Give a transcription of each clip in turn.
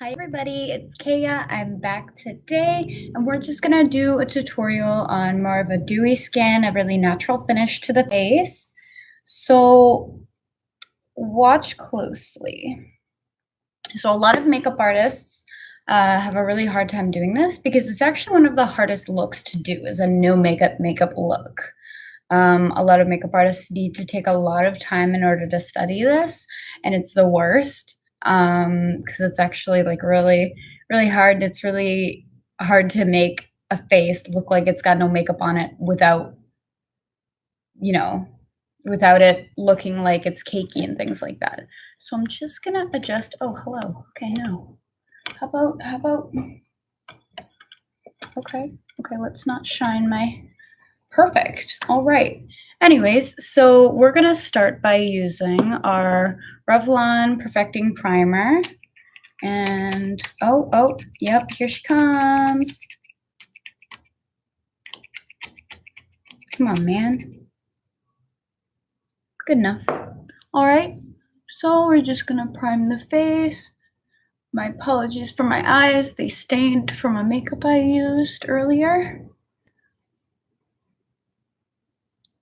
Hi everybody, it's Kaya. I'm back today and we're just gonna do a tutorial on more of a dewy skin, a really natural finish to the face. So watch closely. So a lot of makeup artists have a really hard time doing this because it's actually one of the hardest looks to do is a no makeup look. A lot of makeup artists need to take a lot of time in order to study this, and it's the worst because it's actually like really hard. It's really hard to make a face look like it's got no makeup on it without, you know, without it looking like it's cakey and things like that. So I'm just gonna adjust. Oh, hello. Okay, now. How about okay, let's not shine my perfect. All right. Anyways, so we're going to start by using our Revlon Perfecting Primer. And, yep, here she comes. Come on, man. Good enough. All right. So we're just going to prime the face. My apologies for my eyes. They stained from a makeup I used earlier.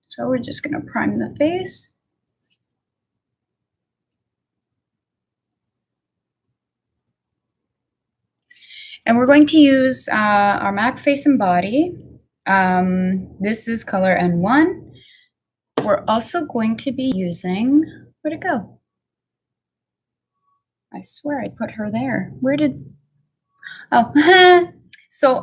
So we're just going to prime the face. And we're going to use our MAC Face and Body. This is color N1. We're also going to be using, where'd it go? I swear I put her there. Where did, oh, so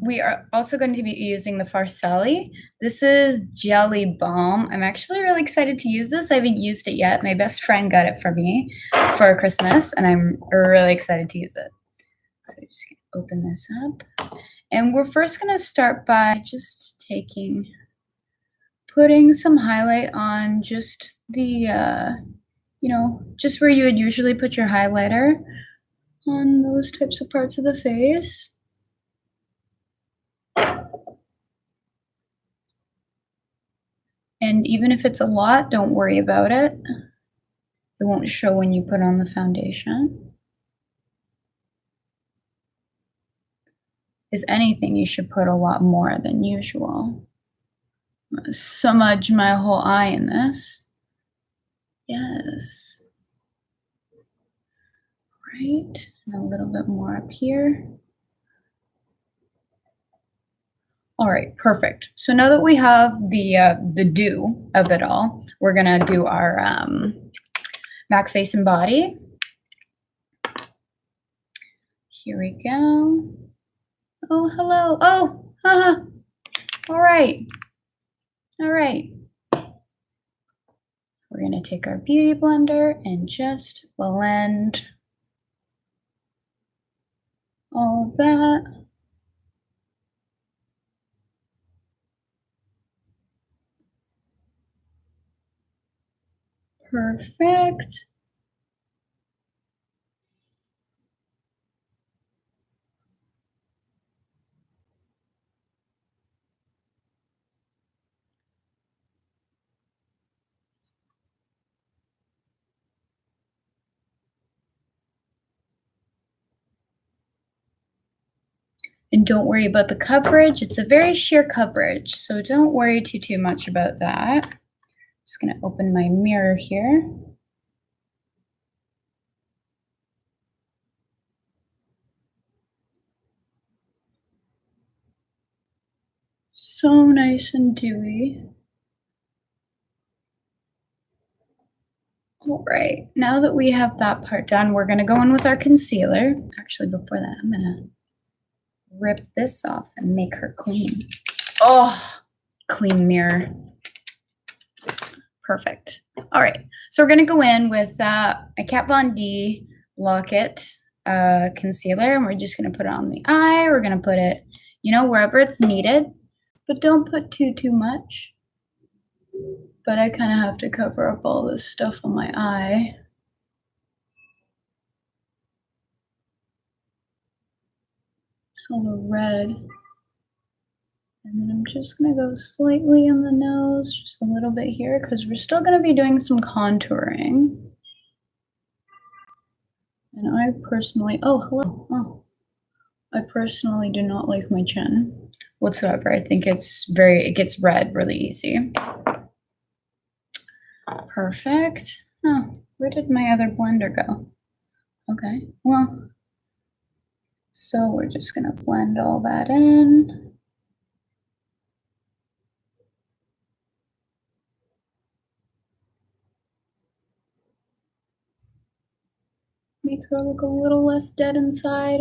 we are also going to be using the Farsali. This is Jelly Balm. I'm actually really excited to use this. I haven't used it yet. My best friend got it for me for Christmas, and I'm really excited to use it. So I'm just gonna open this up. And we're first gonna start by just putting some highlight on just the, just where you would usually put your highlighter on those types of parts of the face. And even if it's a lot, don't worry about it. It won't show when you put on the foundation. If anything, you should put a lot more than usual. I'm gonna smudge my whole eye in this. Yes. Right, and a little bit more up here. All right, perfect. So now that we have the dew of it all, we're gonna do our MAC Face and Body. Here we go. Oh, hello. Oh, all right. All right. We're gonna take our beauty blender and just blend all of that. Perfect. And don't worry about the coverage. It's a very sheer coverage, so don't worry too much about that. Just gonna open my mirror here. So nice and dewy. All right, now that we have that part done, we're gonna go in with our concealer. Actually, before that, I'm gonna rip this off and make her clean. Oh, clean mirror. Perfect. All right, so we're gonna go in with a Kat Von D Lock-It concealer, and we're just gonna put it on the eye. We're gonna put it, wherever it's needed, but don't put too much. But I kind of have to cover up all this stuff on my eye. It's all the red. And then I'm just gonna go slightly on the nose, just a little bit here, because we're still gonna be doing some contouring. And I personally, oh, hello. Oh, I personally do not like my chin whatsoever. I think it gets red really easy. Perfect. Oh, where did my other blender go? Okay, well, so we're just gonna blend all that in. Make her look a little less dead inside.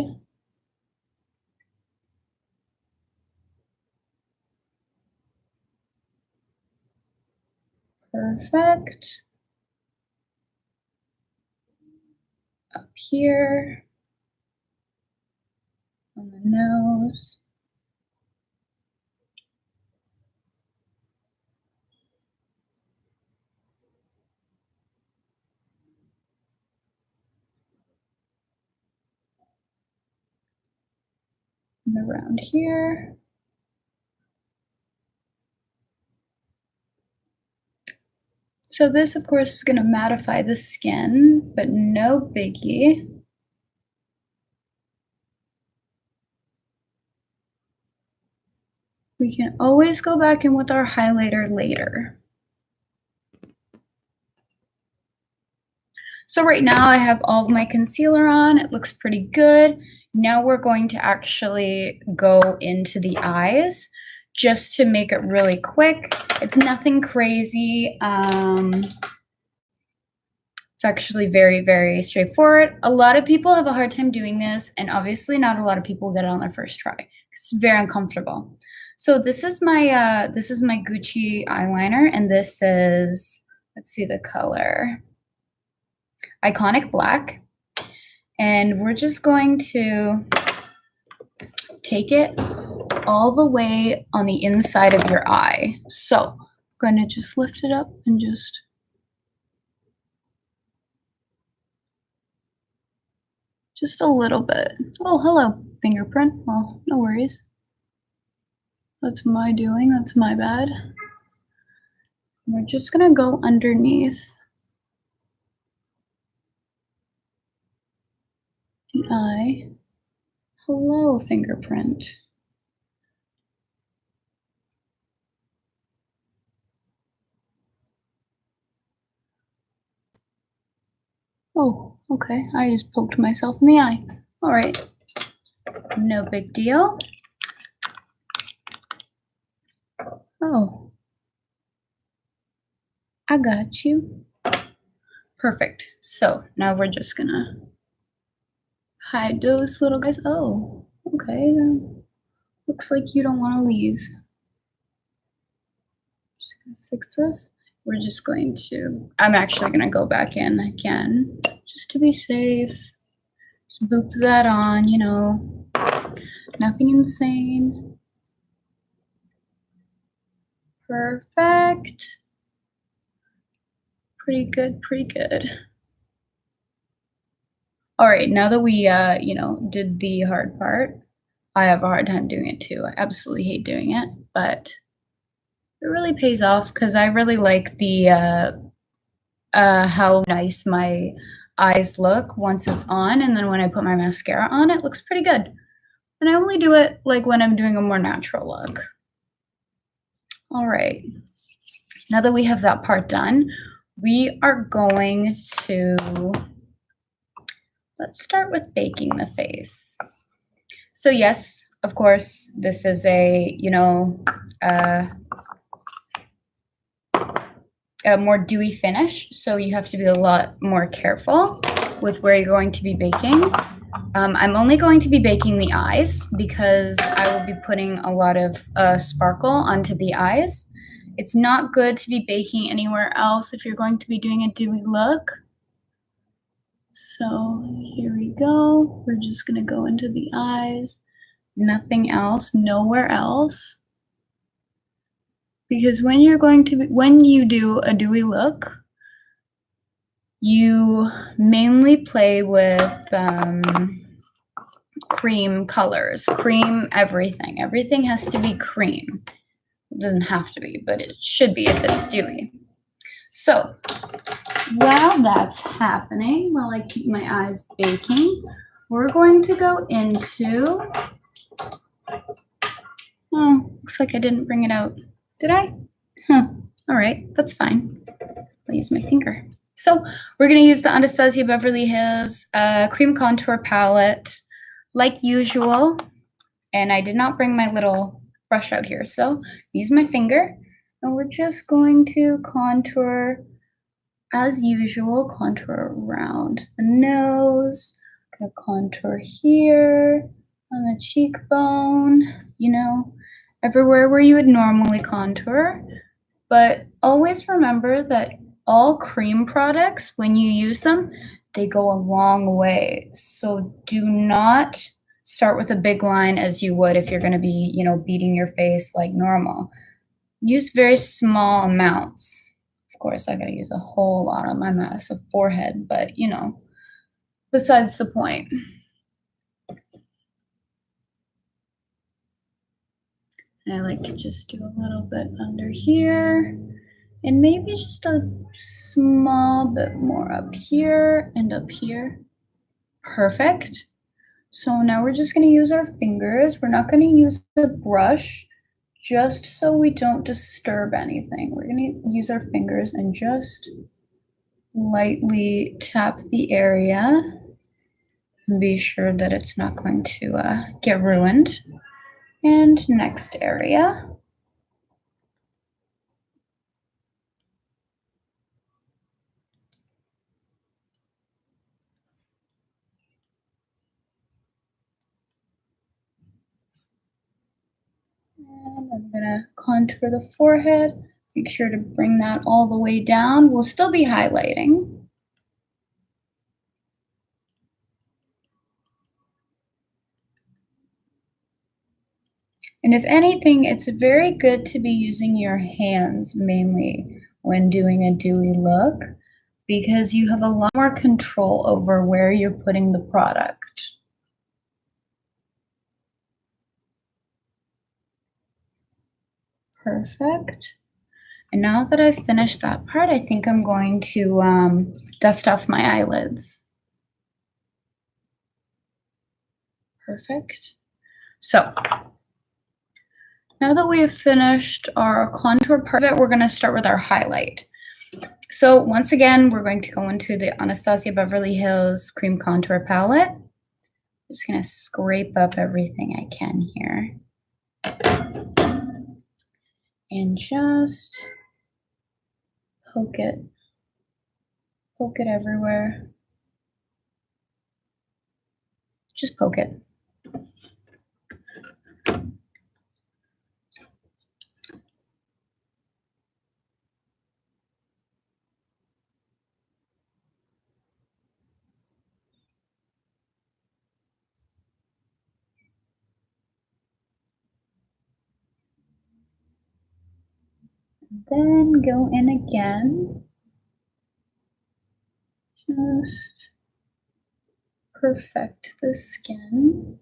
Perfect. Up here on the nose. And around here. So this, of course, is going to mattify the skin, but no biggie. We can always go back in with our highlighter later. So right now I have all of my concealer on. It looks pretty good. Now we're going to actually go into the eyes just to make it really quick. It's nothing crazy. It's actually very, very straightforward. A lot of people have a hard time doing this, and obviously not a lot of people get it on their first try. It's very uncomfortable. So this is my Gucci eyeliner, and this is, let's see the color, Iconic Black. And we're just going to take it all the way on the inside of your eye. So I'm going to just lift it up and just a little bit. Oh, hello, fingerprint. Well, no worries. That's my doing. That's my bad. We're just going to go underneath the eye. Hello, fingerprint. Oh, okay. I just poked myself in the eye. All right. No big deal. Oh, I got you. Perfect. So now we're just gonna hide those little guys. Oh, okay. Looks like you don't want to leave. Just gonna fix this. We're just going to, I'm actually gonna go back in again just to be safe. Just boop that on, you know, nothing insane. Perfect. Pretty good, pretty good. All right, now that we, did the hard part, I have a hard time doing it too. I absolutely hate doing it, but it really pays off because I really like the how nice my eyes look once it's on, and then when I put my mascara on, it looks pretty good. And I only do it like when I'm doing a more natural look. All right, now that we have that part done, we are going to, let's start with baking the face. So yes, of course, this is a, a more dewy finish, so you have to be a lot more careful with where you're going to be baking. I'm only going to be baking the eyes because I will be putting a lot of sparkle onto the eyes. It's not good to be baking anywhere else if you're going to be doing a dewy look. So here we go. We're just gonna go into the eyes, nothing else, nowhere else. Because when you do a dewy look, you mainly play with cream colors, cream everything. Everything has to be cream. It doesn't have to be, but it should be if it's dewy. So while that's happening, while I keep my eyes baking, we're going to go into, oh, looks like I didn't bring it out. Did I? Huh, all right, that's fine. I'll use my finger. So we're gonna use the Anastasia Beverly Hills Cream Contour Palette like usual. And I did not bring my little brush out here, so use my finger. And we're just going to contour as usual, contour around the nose, gonna contour here on the cheekbone, you know, everywhere where you would normally contour. But always remember that all cream products, when you use them, they go a long way. So do not start with a big line as you would if you're going to be, you know, beating your face like normal. Use very small amounts. Of course, I got to use a whole lot on my massive forehead, but you know, besides the point. And I like to just do a little bit under here. And maybe just a small bit more up here and up here. Perfect. So now we're just going to use our fingers. We're not going to use a brush just so we don't disturb anything. We're going to use our fingers and just lightly tap the area and be sure that it's not going to get ruined. And next area. And I'm gonna contour the forehead. Make sure to bring that all the way down. We'll still be highlighting. And if anything, it's very good to be using your hands mainly when doing a dewy look because you have a lot more control over where you're putting the product. Perfect. And now that I've finished that part, I think I'm going to dust off my eyelids. Perfect. So now that we have finished our contour part of it, we're going to start with our highlight. So once again, we're going to go into the Anastasia Beverly Hills Cream Contour Palette. Just going to scrape up everything I can here. And just poke it everywhere. Just poke it. Then go in again. Just perfect the skin.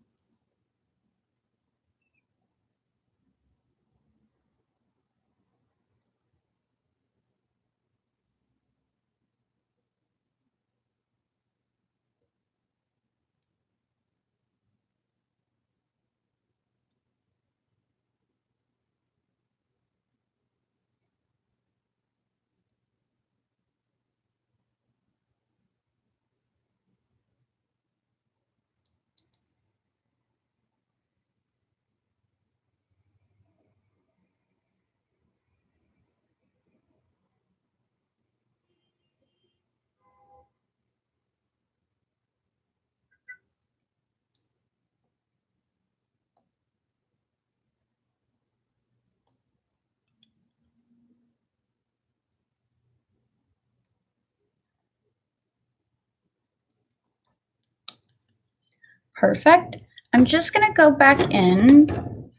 Perfect. I'm just going to go back in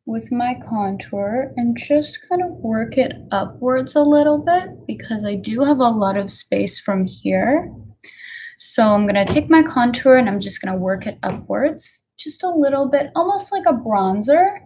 with my contour and just kind of work it upwards a little bit because I do have a lot of space from here. So I'm going to take my contour and I'm just going to work it upwards just a little bit, almost like a bronzer.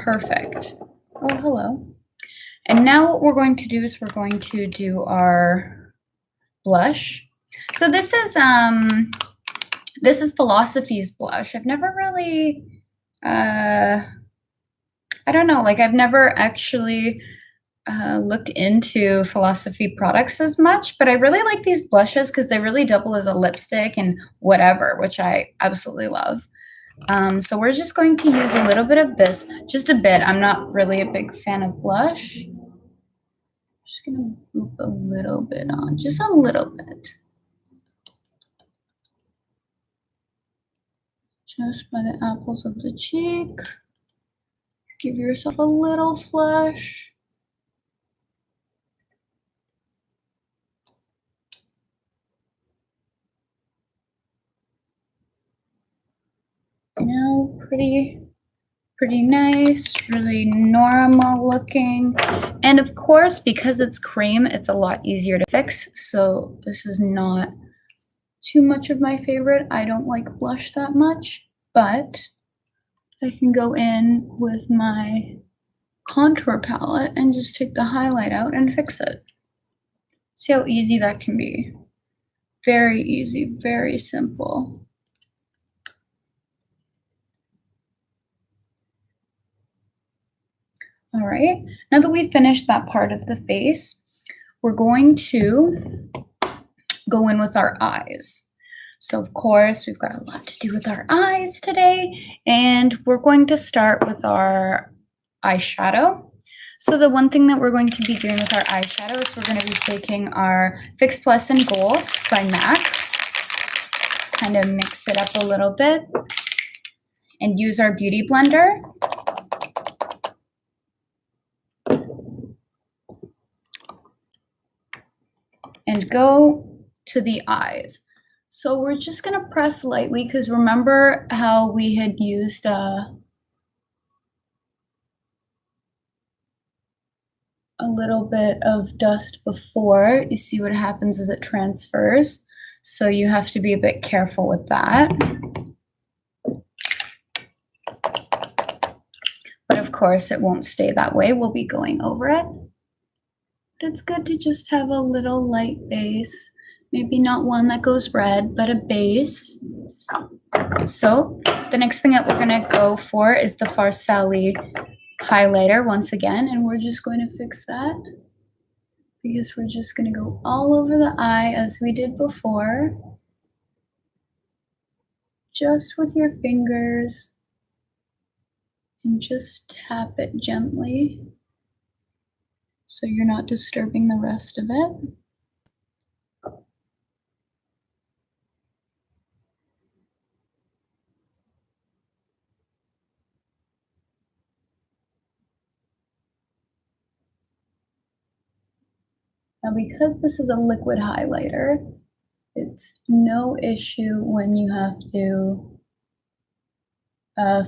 Perfect. Oh, hello. And now what we're going to do is we're going to do our blush. So this is Philosophy's blush. I've never really I don't know, like I've never actually looked into Philosophy products as much, but I really like these blushes because they really double as a lipstick and whatever, which I absolutely love. So we're just going to use a little bit of this, just a bit. I'm not really a big fan of blush. Just gonna move a little bit on, just a little bit. Just by the apples of the cheek. Give yourself a little flush. You know, pretty nice, really normal looking. And of course, because it's cream, it's a lot easier to fix. So this is not too much of my favorite. I don't like blush that much, but I can go in with my contour palette and just take the highlight out and fix it. See how easy that can be. Very easy, very simple. All right, now that we've finished that part of the face, we're going to go in with our eyes. So of course, we've got a lot to do with our eyes today, and we're going to start with our eyeshadow. So the one thing that we're going to be doing with our eyeshadow is we're going to be taking our Fix Plus in Gold by MAC. Just kind of mix it up a little bit and use our Beauty Blender. And go to the eyes. So we're just going to press lightly because remember how we had used a little bit of dust before. You see what happens as it transfers. So you have to be a bit careful with that. But of course, it won't stay that way. We'll be going over it. But it's good to just have a little light base. Maybe not one that goes red, but a base. So the next thing that we're going to go for is the Farsali highlighter once again, and we're just going to fix that because we're just going to go all over the eye as we did before, just with your fingers, and just tap it gently so you're not disturbing the rest of it. Now, because this is a liquid highlighter, it's no issue when you have to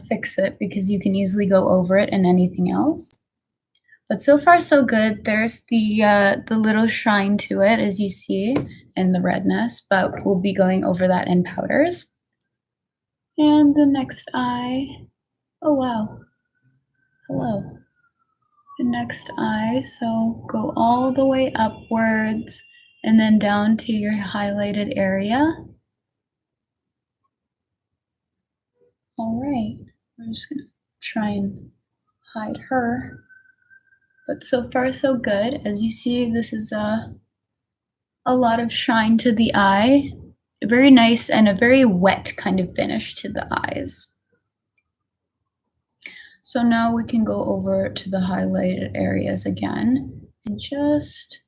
fix it because you can easily go over it and anything else. But so far so good. There's the little shine to it, as you see, and the redness, but we'll be going over that in powders. And the next eye, oh wow, hello. The next eye, so go all the way upwards and then down to your highlighted area. All right, we're just gonna try and hide her. But so far so good. As you see, this is a lot of shine to the eye. Very nice and a very wet kind of finish to the eyes. So now we can go over to the highlighted areas again and just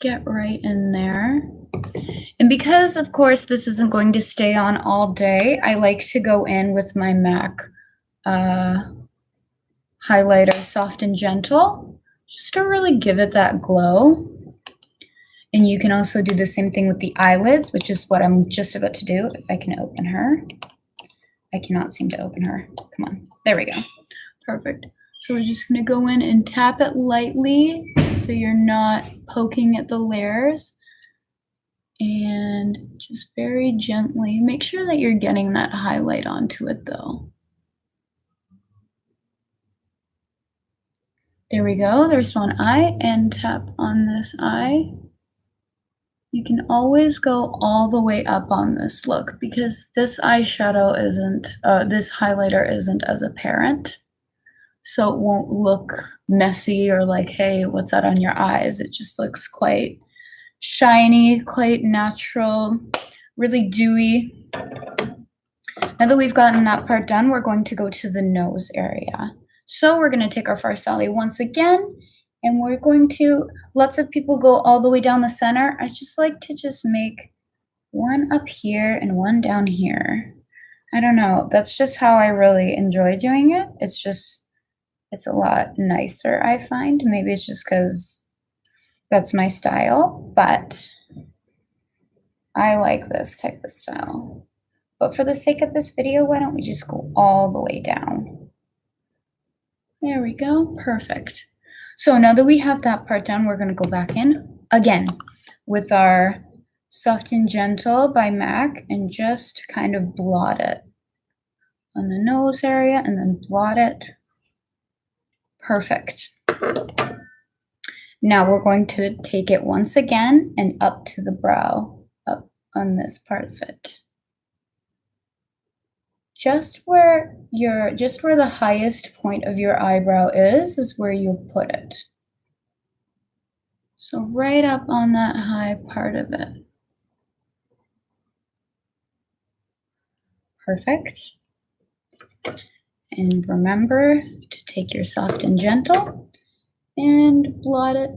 get right in there. And because, of course, this isn't going to stay on all day, I like to go in with my MAC highlighter, Soft and Gentle, just to really give it that glow. And you can also do the same thing with the eyelids, which is what I'm just about to do. If I can open her. I cannot seem to open her. Come on. There we go. Perfect. So we're just going to go in and tap it lightly so you're not poking at the layers. And just very gently. Make sure that you're getting that highlight onto it though. There we go. There's one eye, and tap on this eye. You can always go all the way up on this look because this eyeshadow isn't, this highlighter isn't as apparent. So it won't look messy or like, hey, what's that on your eyes? It just looks quite shiny, quite natural, really dewy. Now that we've gotten that part done, we're going to go to the nose area. So we're going to take our Farsali once again, and we're going to, lots of people go all the way down the center. I just like to just make one up here and one down here. I don't know. That's just how I really enjoy doing it. It's a lot nicer, I find. Maybe it's just because that's my style, but I like this type of style. But for the sake of this video, why don't we just go all the way down? There we go, perfect. So now that we have that part done, we're gonna go back in again with our Soft and Gentle by MAC and just kind of blot it on the nose area and then blot it. Perfect. Now we're going to take it once again and up to the brow, up on this part of it. Just where the highest point of your eyebrow is where you'll put it. So right up on that high part of it. Perfect. And remember to take your Soft and Gentle and blot it.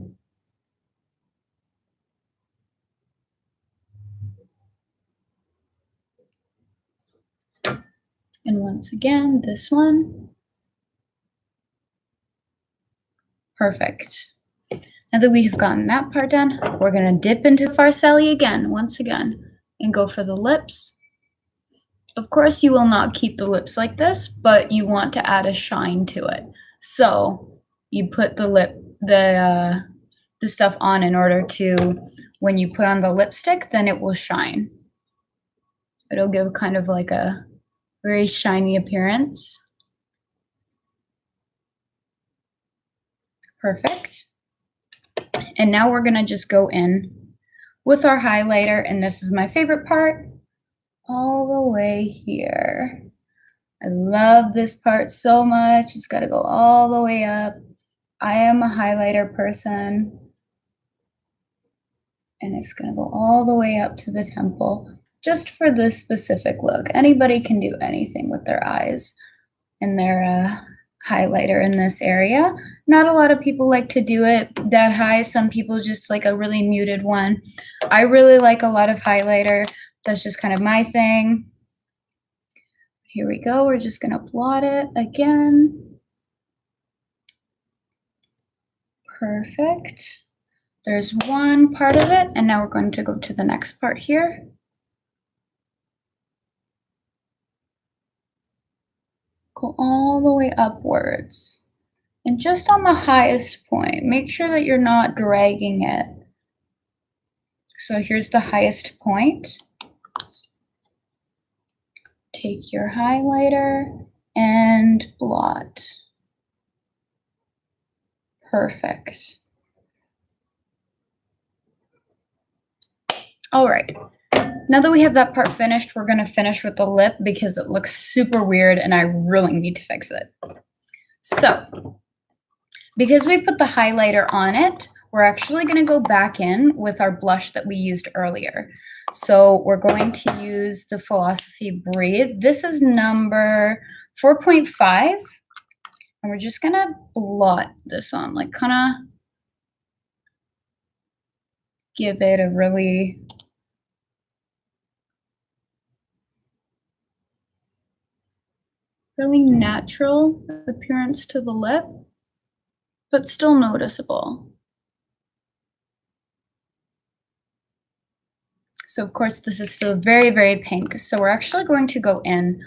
And once again, this one. Perfect. Now that we've gotten that part done, we're going to dip into the Farsali again, once again, and go for the lips. Of course, you will not keep the lips like this, but you want to add a shine to it. So you put the stuff on in order to, when you put on the lipstick, then it will shine. It'll give kind of like a very shiny appearance. Perfect. And now we're gonna just go in with our highlighter, and this is my favorite part, all the way here. I love this part so much. It's gotta go all the way up. I am a highlighter person, and it's gonna go all the way up to the temple, just for this specific look. Anybody can do anything with their eyes and their highlighter in this area. Not a lot of people like to do it that high. Some people just like a really muted one. I really like a lot of highlighter. That's just kind of my thing. Here we go. We're just gonna blot it again. Perfect. There's one part of it, and now we're going to go to the next part here. Go all the way upwards. And just on the highest point, make sure that you're not dragging it. So here's the highest point. Take your highlighter and blot. Perfect. All right. Now that we have that part finished, we're gonna finish with the lip because it looks super weird and I really need to fix it. So, because we put the highlighter on it, we're actually gonna go back in with our blush that we used earlier. So we're going to use the Philosophy Breathe. This is number 4.5, and we're just gonna blot this on, like kinda give it a really natural appearance to the lip, but still noticeable. So of course this is still very, very pink. So we're actually going to go in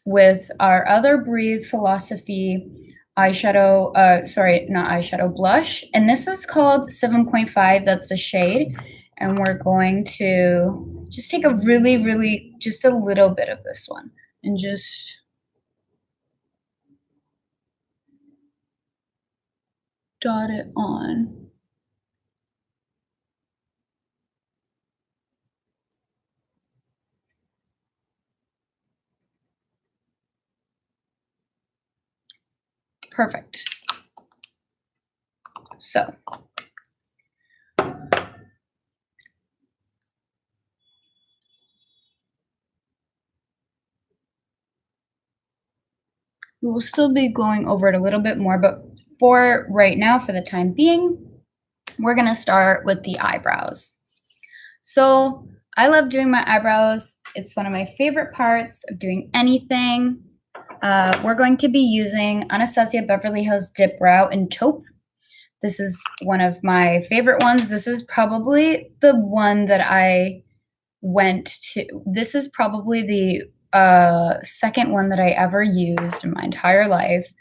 with our other Breathe Philosophy eyeshadow, sorry, not eyeshadow, blush. And this is called 7.5, that's the shade. And we're going to just take a really, just a little bit of this one and just dot it on. Perfect. So we will still be going over it a little bit more, but for right now, for the time being, we're gonna start with the eyebrows. So I love doing my eyebrows. It's one of my favorite parts of doing anything. We're going to be using Anastasia Beverly Hills Dip Brow in Taupe. This is one of my favorite ones. This is probably the one that I went to. This is probably the second one that I ever used in my entire life.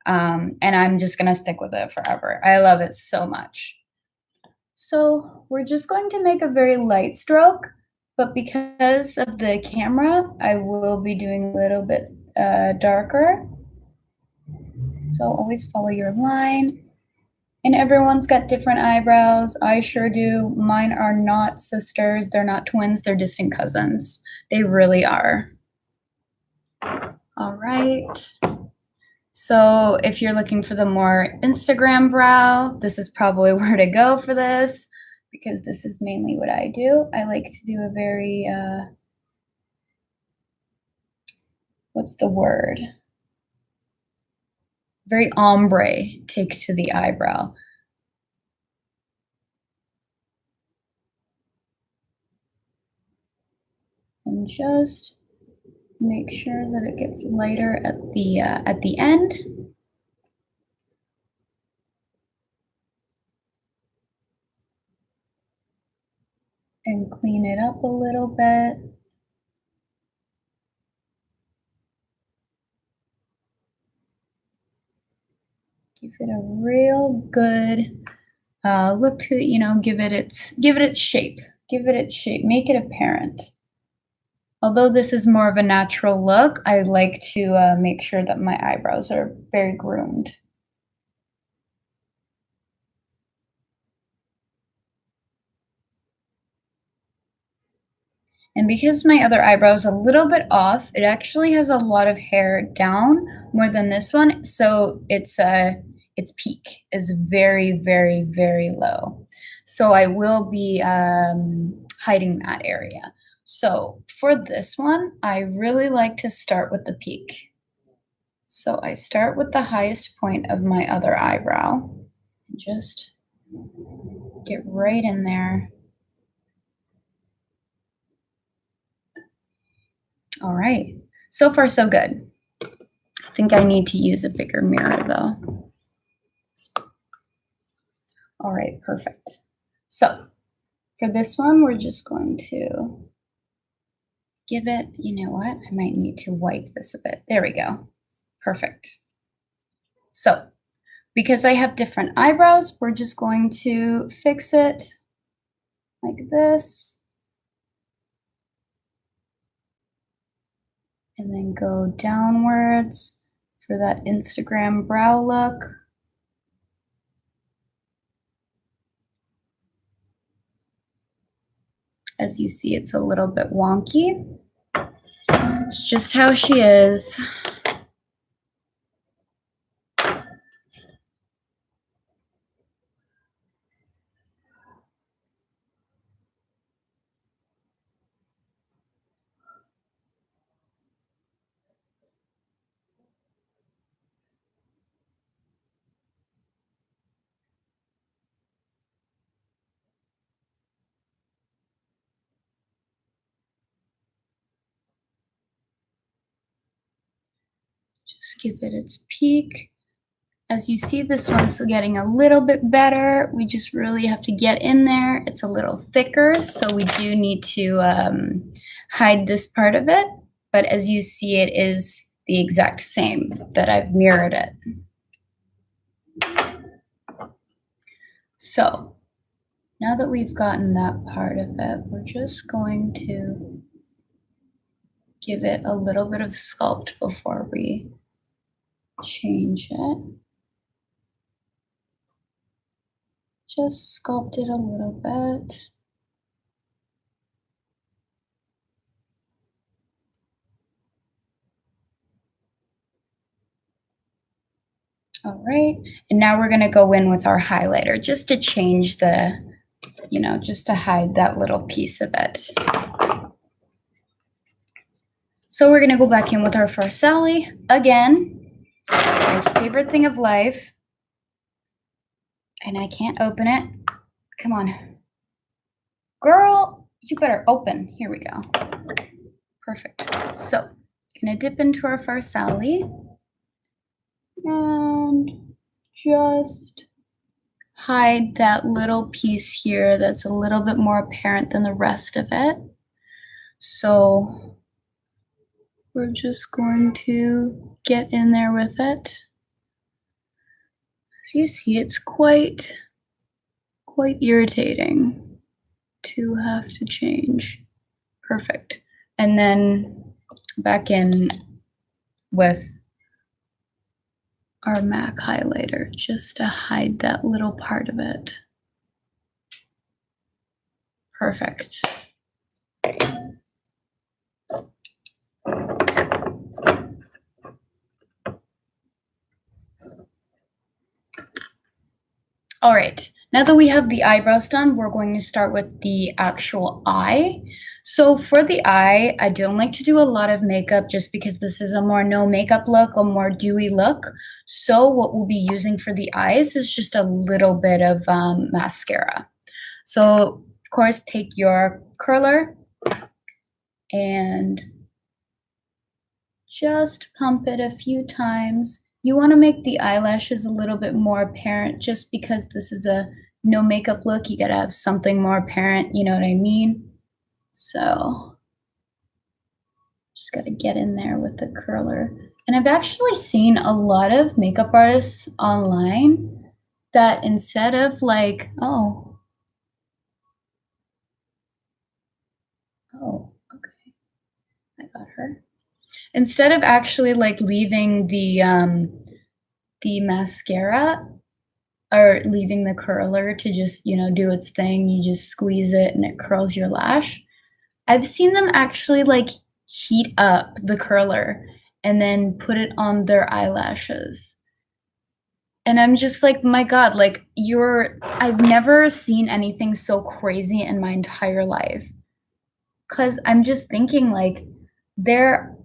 And I'm just gonna stick with it forever. I love it so much. So we're just going to make a very light stroke, but because of the camera, I will be doing a little bit darker. So always follow your line. And everyone's got different eyebrows. I sure do. Mine are not sisters. They're not twins. They're distant cousins. They really are. All right. So if you're looking for the more Instagram brow, this is probably where to go for this because this is mainly what I do. I like to do a very, what's the word? Very ombre take to the eyebrow. And just make sure that it gets lighter at the end. And clean it up a little bit. Give it a real good look to it, you know, give it its shape. Give it its shape. Make it apparent. Although this is more of a natural look, I like to make sure that my eyebrows are very groomed. And because my other eyebrow is a little bit off, it actually has a lot of hair down more than this one. So its peak is very, very, very low. So I will be hiding that area. So for this one, I really like to start with the peak. So I start with the highest point of my other eyebrow and just get right in there. All right. So far, so good. I think I need to use a bigger mirror though. All right, perfect. So for this one, we're just going to give it, you know what? I might need to wipe this a bit. There we go. Perfect. So because I have different eyebrows, we're just going to fix it like this. And then go downwards for that Instagram brow look. As you see, it's a little bit wonky. It's just how she is. Just give it its peak. As you see, this one's getting a little bit better. We just really have to get in there. It's a little thicker, so we do need to hide this part of it. But as you see, it is the exact same that I've mirrored it. So now that we've gotten that part of it, we're just going to give it a little bit of sculpt before we change it. Just sculpt it a little bit. All right, and now we're gonna go in with our highlighter just to change the, just to hide that little piece of it. So we're gonna go back in with our first Sally again, my favorite thing of life, and I can't open it. Come on. Girl, you better open. Here we go. Perfect. So, gonna dip into our first Sally and just hide that little piece here that's a little bit more apparent than the rest of it. So we're just going to get in there with it. As you see, it's quite irritating to have to change. Perfect. And then back in with our MAC highlighter just to hide that little part of it. Perfect. All right, now that we have the eyebrows done, we're going to start with the actual eye. So for the eye, I don't like to do a lot of makeup just because this is a more no makeup look, a more dewy look. So what we'll be using for the eyes is just a little bit of mascara. So of course, take your curler and just pump it a few times. You want to make the eyelashes a little bit more apparent just because this is a no makeup look. You got to have something more apparent, you know what I mean? So just got to get in there with the curler. And I've actually seen a lot of makeup artists online that instead of like, oh, okay, I got her. Instead of actually like leaving the mascara or leaving the curler to just, do its thing, you just squeeze it and it curls your lash. I've seen them actually like heat up the curler and then put it on their eyelashes. And I'm just like, my God, like I've never seen anything so crazy in my entire life. Cause I'm just thinking like their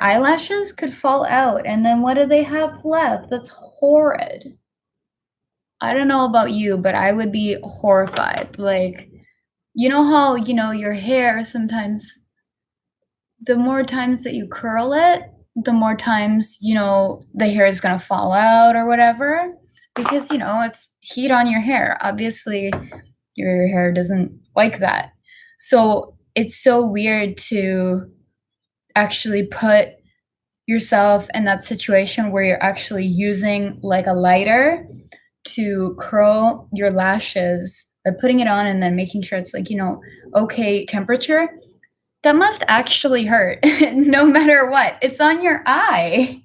eyelashes could fall out and then what do they have left? That's horrid. I don't know about you, but I would be horrified. Like, you know how, your hair sometimes, the more times that you curl it, the more times, the hair is going to fall out or whatever, because, it's heat on your hair. Obviously, your hair doesn't like that. So it's so weird to actually put yourself in that situation where you're actually using like a lighter to curl your lashes by putting it on and then making sure it's like, okay temperature. That must actually hurt no matter what. It's on your eye.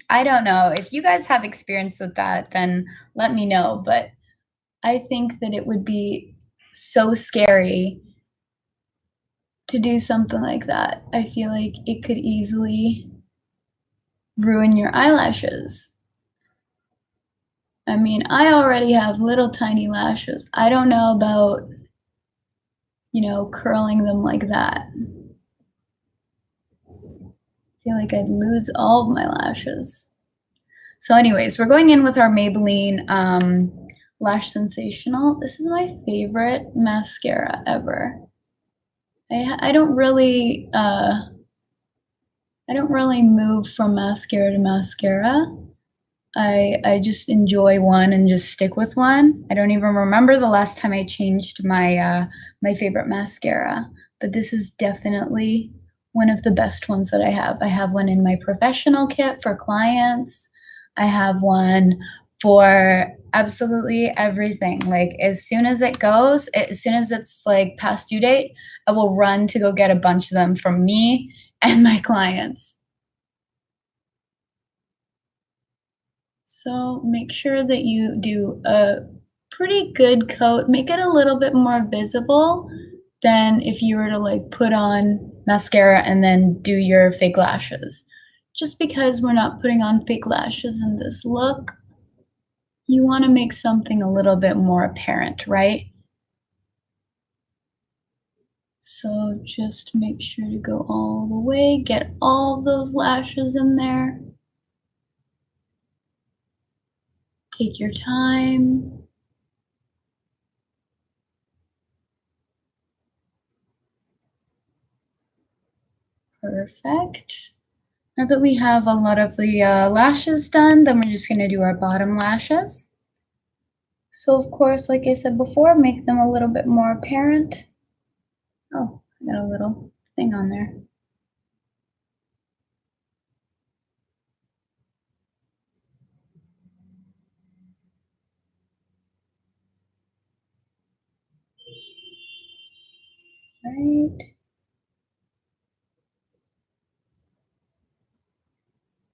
I don't know. If you guys have experience with that, then let me know. But I think that it would be so scary to do something like that. I feel like it could easily ruin your eyelashes. I mean, I already have little tiny lashes. I don't know about, curling them like that. I feel like I'd lose all of my lashes. So anyways, we're going in with our Maybelline Lash Sensational. This is my favorite mascara ever. I don't really move from mascara to mascara. I just enjoy one and just stick with one. I don't even remember the last time I changed my my favorite mascara, but this is definitely one of the best ones that I have. I have one in my professional kit for clients. I have one for absolutely everything. Like as soon as it's like past due date, I will run to go get a bunch of them from me and my clients. So make sure that you do a pretty good coat. Make it a little bit more visible than if you were to like put on mascara and then do your fake lashes. Just because we're not putting on fake lashes in this look, you want to make something a little bit more apparent, right? So just make sure to go all the way, get all those lashes in there. Take your time. Perfect. Now that we have a lot of the lashes done, then we're just going to do our bottom lashes. So of course, like I said before, make them a little bit more apparent. Oh, I got a little thing on there. Right.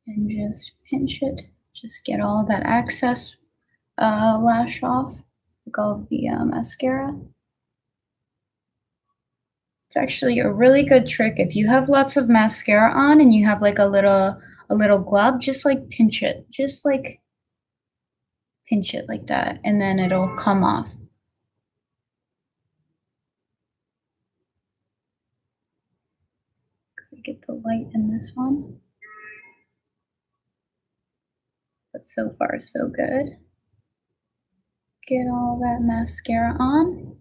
And just pinch it. Just get all that excess lash off, like all of the mascara. It's actually a really good trick if you have lots of mascara on and you have like a little glob, just like pinch it. Just like pinch it like that and then it'll come off. Get the light in this one. But so far so good. Get all that mascara on.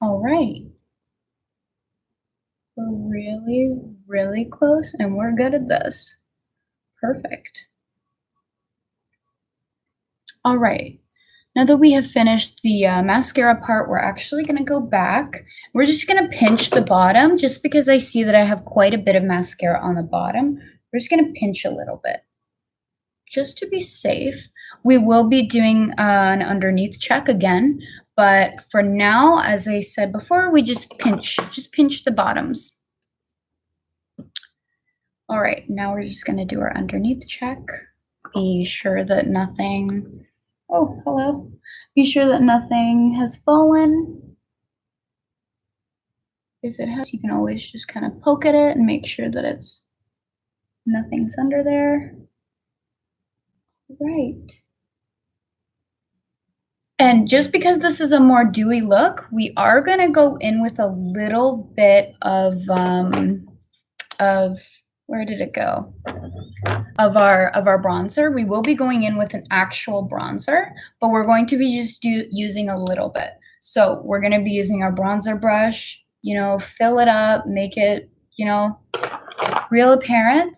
All right. We're really, really close and we're good at this. Perfect. All right. Now that we have finished the mascara part, we're actually going to go back. We're just going to pinch the bottom just because I see that I have quite a bit of mascara on the bottom. We're just going to pinch a little bit just to be safe. We will be doing an underneath check again, but for now, as I said before, we just pinch the bottoms. All right, now we're just going to do our underneath check. Be sure that nothing, oh, hello. Be sure that nothing has fallen. If it has, you can always just kind of poke at it and make sure that nothing's under there. Right. And just because this is a more dewy look, we are gonna go in with a little bit of where did it go? Of our bronzer. We will be going in with an actual bronzer, but we're going to be just using a little bit. So we're gonna be using our bronzer brush, fill it up, make it, real apparent.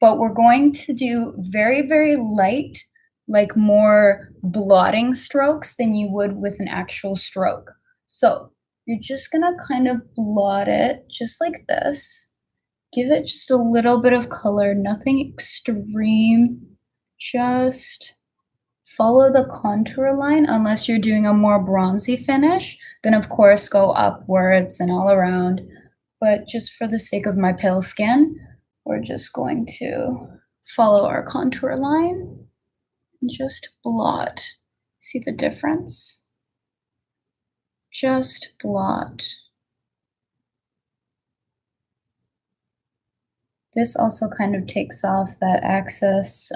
But we're going to do very, very light, like more blotting strokes than you would with an actual stroke. So you're just gonna kind of blot it just like this. Give it just a little bit of color, nothing extreme. Just follow the contour line unless you're doing a more bronzy finish. Then of course go upwards and all around. But just for the sake of my pale skin, we're just going to follow our contour line and just blot. See the difference? Just blot. This also kind of takes off that excess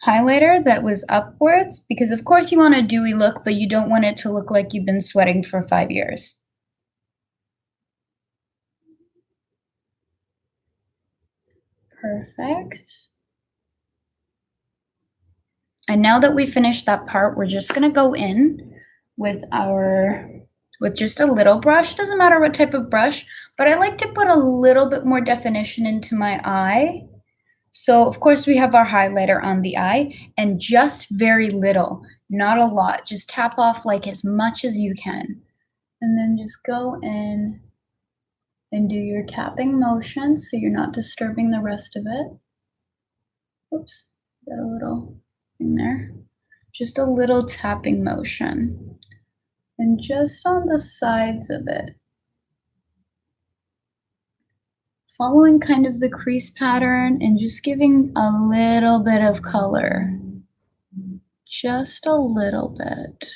highlighter that was upwards because of course you want a dewy look, but you don't want it to look like you've been sweating for 5 years. Perfect. And now that we finished that part, we're just gonna go in with just a little brush. Doesn't matter what type of brush, but I like to put a little bit more definition into my eye. So of course we have our highlighter on the eye and just very little, not a lot. Just tap off like as much as you can. And then just go in and do your tapping motion so you're not disturbing the rest of it. Oops, got a little thing there. Just a little tapping motion. and just on the sides of it. Following kind of the crease pattern and just giving a little bit of color. Just a little bit.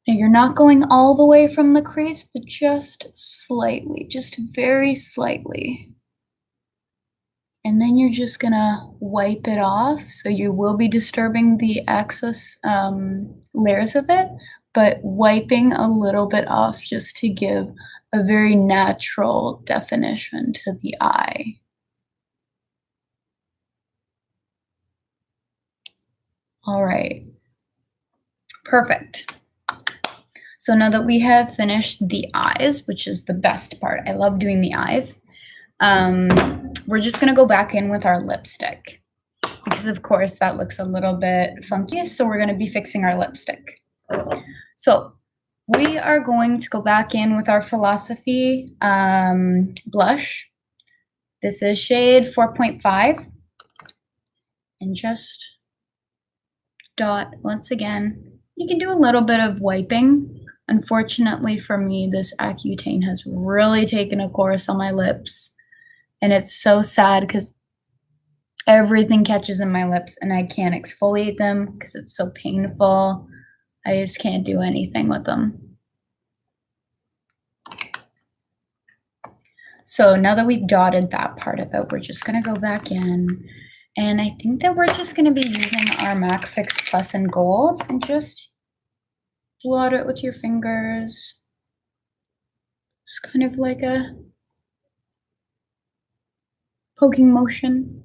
Now you're not going all the way from the crease, but just slightly, just very slightly. And then you're just gonna wipe it off. So you will be disturbing the excess layers of it, but wiping a little bit off just to give a very natural definition to the eye. All right, perfect. So now that we have finished the eyes, which is the best part, I love doing the eyes, we're just gonna go back in with our lipstick because of course that looks a little bit funky, so we're gonna be fixing our lipstick. So we are going to go back in with our Philosophy blush. This is shade 4.5 and just dot once again. You can do a little bit of wiping. Unfortunately for me, this Accutane has really taken a course on my lips, and it's so sad because everything catches in my lips and I can't exfoliate them because it's so painful. I just can't do anything with them. So now that we've dotted that part of it, we're just gonna go back in, and I think that we're just gonna be using our MAC Fix Plus in gold and just blot it with your fingers. It's kind of like a poking motion.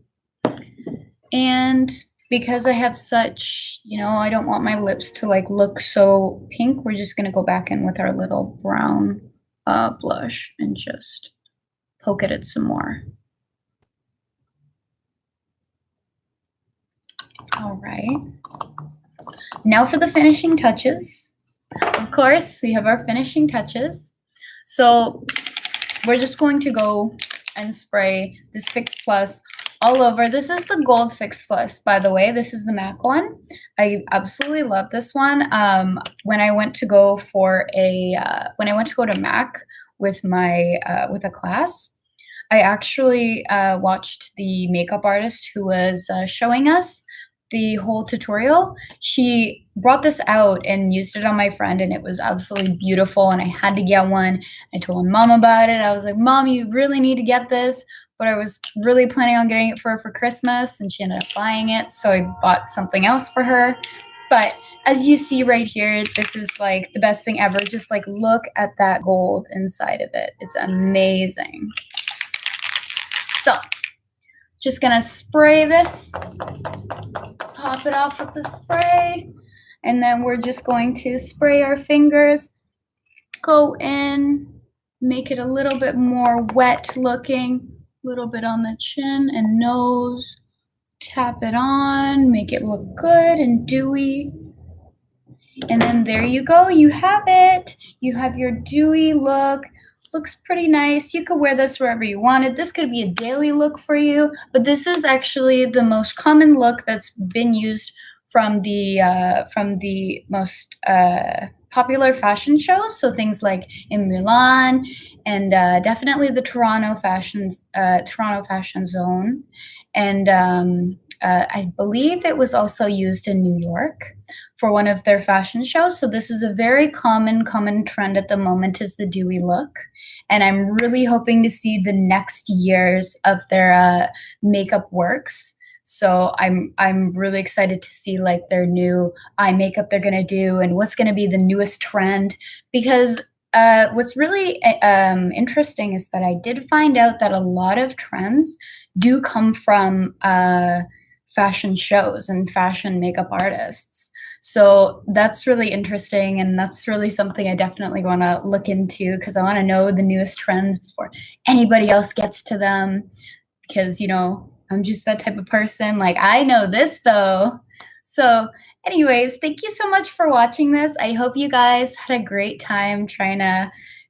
And because I have such, I don't want my lips to like look so pink, we're just gonna go back in with our little brown blush and just poke at it some more. All right. Now for the finishing touches. Of course, we have our finishing touches. So we're just going to go and spray this Fix Plus all over. This is the gold Fix Plus, by the way. This is the MAC one. I absolutely love this one. When I went to go to MAC with with a class, I actually watched the makeup artist who was showing us the whole tutorial. She brought this out and used it on my friend, and it was absolutely beautiful, and I had to get one. I told my mom about it. I was like, Mom, you really need to get this. But I was really planning on getting it for her for Christmas, and she ended up buying it, so I bought something else for her. But as you see right here, this is like the best thing ever. Just like look at that gold inside of it. It's amazing. So just gonna spray this, top it off with the spray, and then we're just going to spray our fingers, go in, make it a little bit more wet looking, a little bit on the chin and nose, tap it on, make it look good and dewy. And then there you go, you have it. You have your dewy look. Looks pretty nice. You could wear this wherever you wanted. This could be a daily look for you, but this is actually the most common look that's been used from the most popular fashion shows. So things like in Milan and definitely the Toronto Fashion Zone, and I believe it was also used in New York for one of their fashion shows. So this is a very common trend at the moment, is the dewy look. And I'm really hoping to see the next years of their makeup works. So I'm really excited to see like their new eye makeup they're gonna do and what's gonna be the newest trend. Because what's really interesting is that I did find out that a lot of trends do come from fashion shows and fashion makeup artists. So that's really interesting, and that's really something I definitely want to look into, because I want to know the newest trends before anybody else gets to them, because I'm just that type of person. Like, I know this though. So anyways, thank you so much for watching this. I hope you guys had a great time trying to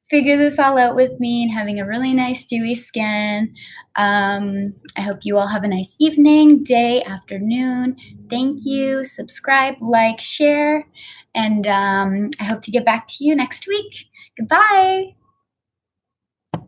figure this all out with me and having a really nice dewy skin. I hope you all have a nice evening, day, afternoon. Thank you. Subscribe, like, share, and I hope to get back to you next week. Goodbye.